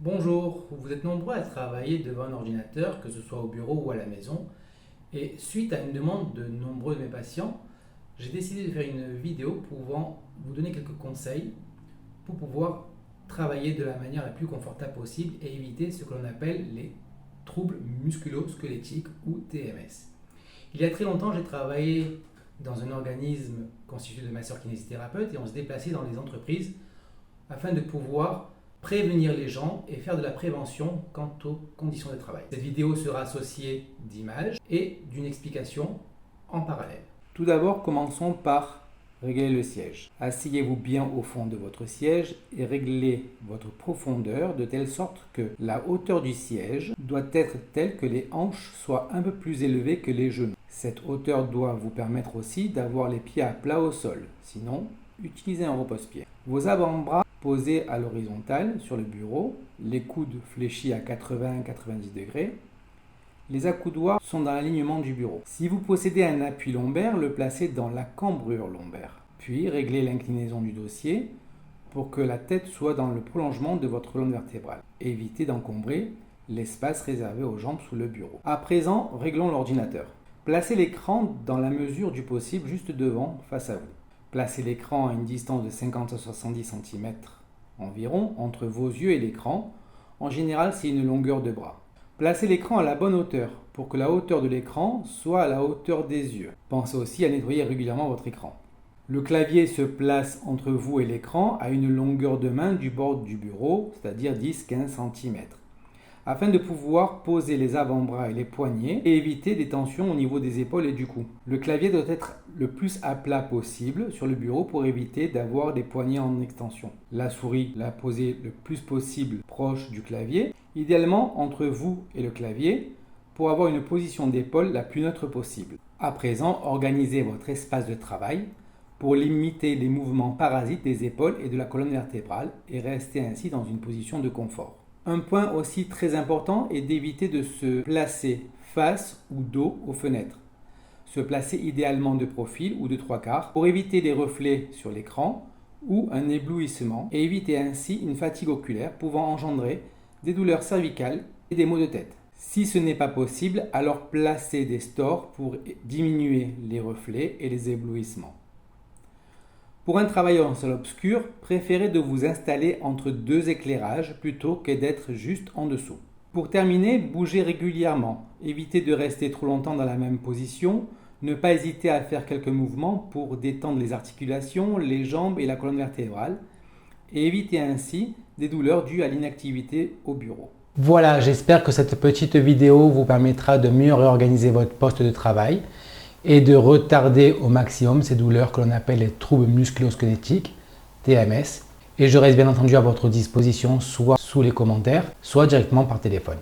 Bonjour, vous êtes nombreux à travailler devant un ordinateur, que ce soit au bureau ou à la maison. Et suite à une demande de nombreux de mes patients, j'ai décidé de faire une vidéo pouvant vous donner quelques conseils pour pouvoir travailler de la manière la plus confortable possible et éviter ce que l'on appelle les troubles musculo-squelettiques ou TMS. Il y a très longtemps, j'ai travaillé dans un organisme constitué de masseurs kinésithérapeutes et on se déplaçait dans les entreprises afin de pouvoir prévenir les gens et faire de la prévention quant aux conditions de travail. Cette vidéo sera associée d'images et d'une explication en parallèle. Tout d'abord, commençons par régler le siège. Asseyez-vous bien au fond de votre siège et réglez votre profondeur de telle sorte que la hauteur du siège doit être telle que les hanches soient un peu plus élevées que les genoux. Cette hauteur doit vous permettre aussi d'avoir les pieds à plat au sol. Sinon, utilisez un repose-pied. Vos avant-bras posés à l'horizontale sur le bureau, les coudes fléchis à 80-90 degrés. Les accoudoirs sont dans l'alignement du bureau. Si vous possédez un appui lombaire, le placez dans la cambrure lombaire. Puis réglez l'inclinaison du dossier pour que la tête soit dans le prolongement de votre colonne vertébrale. Évitez d'encombrer l'espace réservé aux jambes sous le bureau. À présent, réglons l'ordinateur. Placez l'écran dans la mesure du possible juste devant, face à vous. Placez l'écran à une distance de 50 à 70 cm environ entre vos yeux et l'écran. En général, c'est une longueur de bras. Placez l'écran à la bonne hauteur pour que la hauteur de l'écran soit à la hauteur des yeux. Pensez aussi à nettoyer régulièrement votre écran. Le clavier se place entre vous et l'écran à une longueur de main du bord du bureau, c'est-à-dire 10-15 cm, afin de pouvoir poser les avant-bras et les poignets et éviter des tensions au niveau des épaules et du cou. Le clavier doit être le plus à plat possible sur le bureau pour éviter d'avoir des poignets en extension. La souris, la posez le plus possible proche du clavier, idéalement entre vous et le clavier, pour avoir une position d'épaule la plus neutre possible. À présent, organisez votre espace de travail pour limiter les mouvements parasites des épaules et de la colonne vertébrale et rester ainsi dans une position de confort. Un point aussi très important est d'éviter de se placer face ou dos aux fenêtres. Se placer idéalement de profil ou de trois quarts pour éviter des reflets sur l'écran ou un éblouissement et éviter ainsi une fatigue oculaire pouvant engendrer des douleurs cervicales et des maux de tête. Si ce n'est pas possible, alors placez des stores pour diminuer les reflets et les éblouissements. Pour un travail en salle obscure, préférez de vous installer entre deux éclairages plutôt que d'être juste en dessous. Pour terminer, bougez régulièrement. Évitez de rester trop longtemps dans la même position. Ne pas hésiter à faire quelques mouvements pour détendre les articulations, les jambes et la colonne vertébrale. Et évitez ainsi des douleurs dues à l'inactivité au bureau. Voilà, j'espère que cette petite vidéo vous permettra de mieux réorganiser votre poste de travail et de retarder au maximum ces douleurs que l'on appelle les troubles musculo-squelettiques, TMS. Et je reste bien entendu à votre disposition, soit sous les commentaires, soit directement par téléphone.